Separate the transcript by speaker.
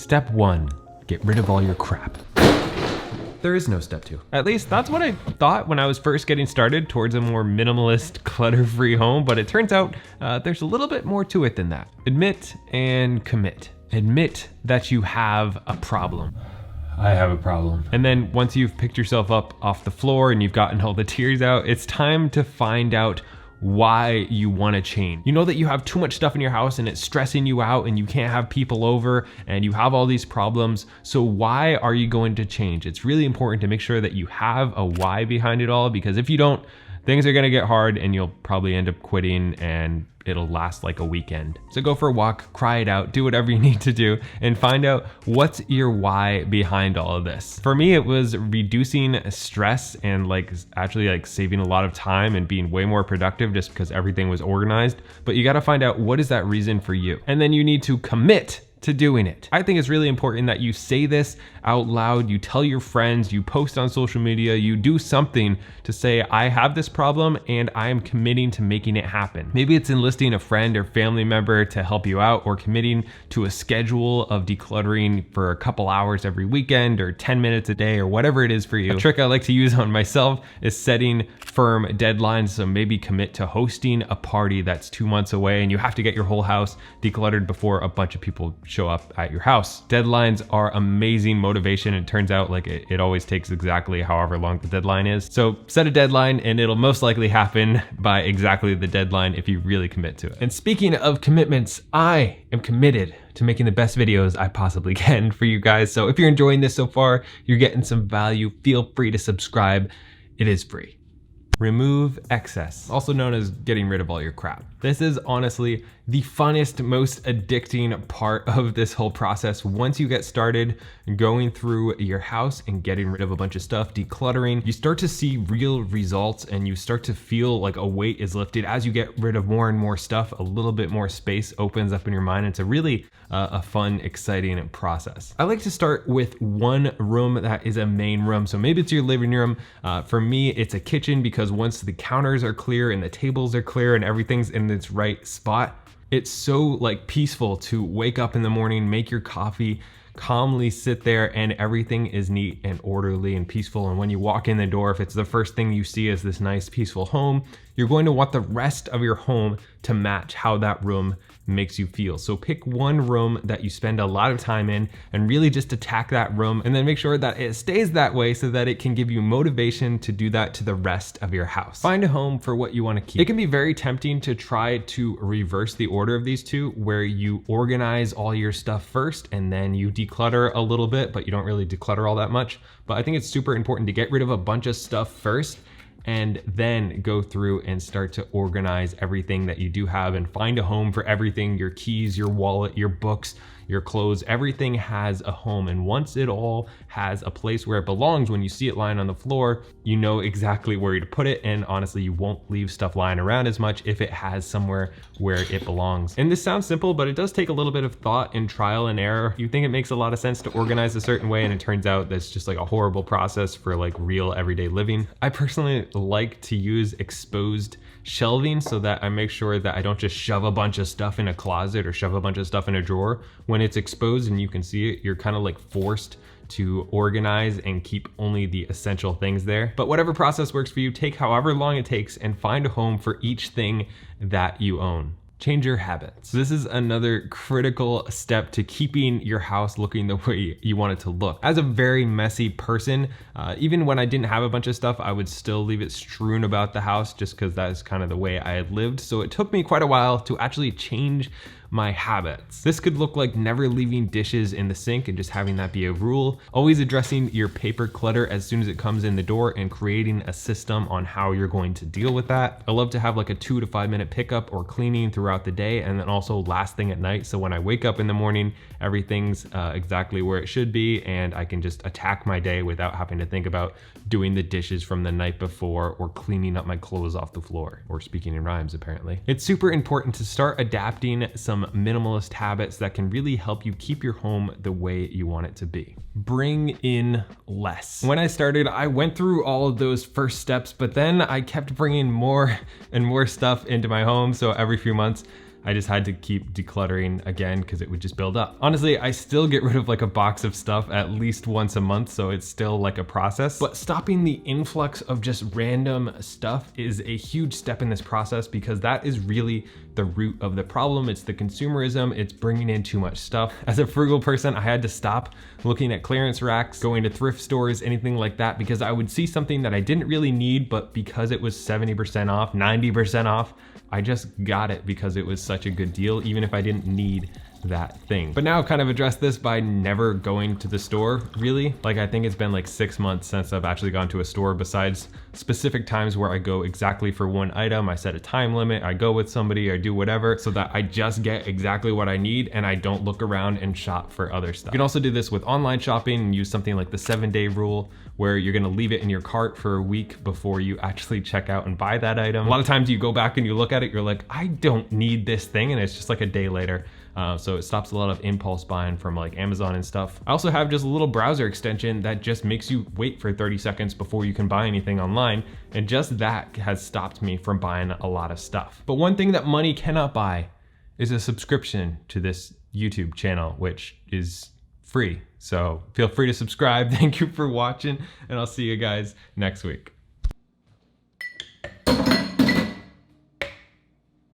Speaker 1: Step 1, get rid of all your crap. There is no step 2. At least that's what I thought when I was first getting started towards a more minimalist, clutter-free home, but it turns out there's a little bit more to it than that. Admit and commit. Admit that you have a problem. I have a problem. And then once you've picked yourself up off the floor and you've gotten all the tears out, it's time to find out why you want to change. You know that you have too much stuff in your house and it's stressing you out and you can't have people over and you have all these problems. So why are you going to change? It's really important to make sure that you have a why behind it all, because if you don't, things are going to get hard and you'll probably end up quitting and it'll last like a weekend. So go for a walk, cry it out, do whatever you need to do, and find out what's your why behind all of this. For me, it was reducing stress and actually saving a lot of time and being way more productive just because everything was organized. But you got to find out, what is that reason for you? And then you need to commit to doing it. I think it's really important that you say this out loud, you tell your friends, you post on social media, you do something to say, I have this problem and I am committing to making it happen. Maybe it's enlisting a friend or family member to help you out, or committing to a schedule of decluttering for a couple hours every weekend or 10 minutes a day or whatever it is for you. A trick I like to use on myself is setting firm deadlines. So maybe commit to hosting a party that's 2 months away and you have to get your whole house decluttered before a bunch of people show up at your house. Deadlines are amazing motivation. It turns out it always takes exactly however long the deadline is. So set a deadline and it'll most likely happen by exactly the deadline if you really commit to it. And speaking of commitments, I am committed to making the best videos I possibly can for you guys. So if you're enjoying this so far, you're getting some value, feel free to subscribe. It is free. Remove excess, also known as getting rid of all your crap. This is honestly the funnest, most addicting part of this whole process. Once you get started going through your house and getting rid of a bunch of stuff, decluttering, you start to see real results and you start to feel like a weight is lifted. As you get rid of more and more stuff, a little bit more space opens up in your mind. It's a really a fun, exciting process. I like to start with one room that is a main room. So maybe it's your living room. For me, it's a kitchen, because once the counters are clear and the tables are clear and everything's in its right spot, it's so peaceful to wake up in the morning, make your coffee, calmly sit there, and everything is neat and orderly and peaceful. And when you walk in the door, if it's the first thing you see is this nice peaceful home, you're going to want the rest of your home to match how that room makes you feel. So pick one room that you spend a lot of time in and really just attack that room, and then make sure that it stays that way so that it can give you motivation to do that to the rest of your house. Find a home for what you want to keep. It can be very tempting to try to reverse the order of these two, where you organize all your stuff first and then you declutter a little bit, but you don't really declutter all that much. But I think it's super important to get rid of a bunch of stuff first and then go through and start to organize everything that you do have and find a home for everything: your keys, your wallet, your books, your clothes. Everything has a home, and once it all has a place where it belongs, when you see it lying on the floor, you know exactly where to put it. And honestly, you won't leave stuff lying around as much if it has somewhere where it belongs. And this sounds simple, but it does take a little bit of thought and trial and error. You think it makes a lot of sense to organize a certain way, and it turns out that's just a horrible process for real everyday living. I personally like to use exposed shelving so that I make sure that I don't just shove a bunch of stuff in a closet or shove a bunch of stuff in a drawer. When it's exposed and you can see it, you're kind of forced to organize and keep only the essential things there. But whatever process works for you, take however long it takes and find a home for each thing that you own. Change your habits. This is another critical step to keeping your house looking the way you want it to look. As a very messy person, even when I didn't have a bunch of stuff, I would still leave it strewn about the house just because that is kind of the way I had lived. So it took me quite a while to actually change my habits. This could look like never leaving dishes in the sink and just having that be a rule, always addressing your paper clutter as soon as it comes in the door and creating a system on how you're going to deal with that. I love to have a 2 to 5 minute pickup or cleaning throughout the day, and then also last thing at night. So when I wake up in the morning, everything's exactly where it should be, and I can just attack my day without having to think about doing the dishes from the night before or cleaning up my clothes off the floor, or speaking in rhymes apparently. It's super important to start adapting some minimalist habits that can really help you keep your home the way you want it to be. Bring in less. When I started, I went through all of those first steps, but then I kept bringing more and more stuff into my home. So every few months, I just had to keep decluttering again because it would just build up. Honestly, I still get rid of like a box of stuff at least once a month, so it's still like a process. But stopping the influx of just random stuff is a huge step in this process, because that is really the root of the problem. It's the consumerism, it's bringing in too much stuff. As a frugal person, I had to stop looking at clearance racks, going to thrift stores, anything like that, because I would see something that I didn't really need, but because it was 70% off, 90% off, I just got it because it was such a good deal, even if I didn't need that thing. But now I've kind of addressed this by never going to the store, really. Like, I think it's been like 6 months since I've actually gone to a store, besides specific times where I go exactly for one item. I set a time limit, I go with somebody, I do whatever, so that I just get exactly what I need and I don't look around and shop for other stuff. You can also do this with online shopping and use something like the 7-day rule, where you're gonna leave it in your cart for a week before you actually check out and buy that item. A lot of times you go back and you look at it, you're like, I don't need this thing, and it's just like a day later. So it stops a lot of impulse buying from like Amazon and stuff. I also have just a little browser extension that just makes you wait for 30 seconds before you can buy anything online. And just that has stopped me from buying a lot of stuff. But one thing that money cannot buy is a subscription to this YouTube channel, which is free. So feel free to subscribe. Thank you for watching, and I'll see you guys next week.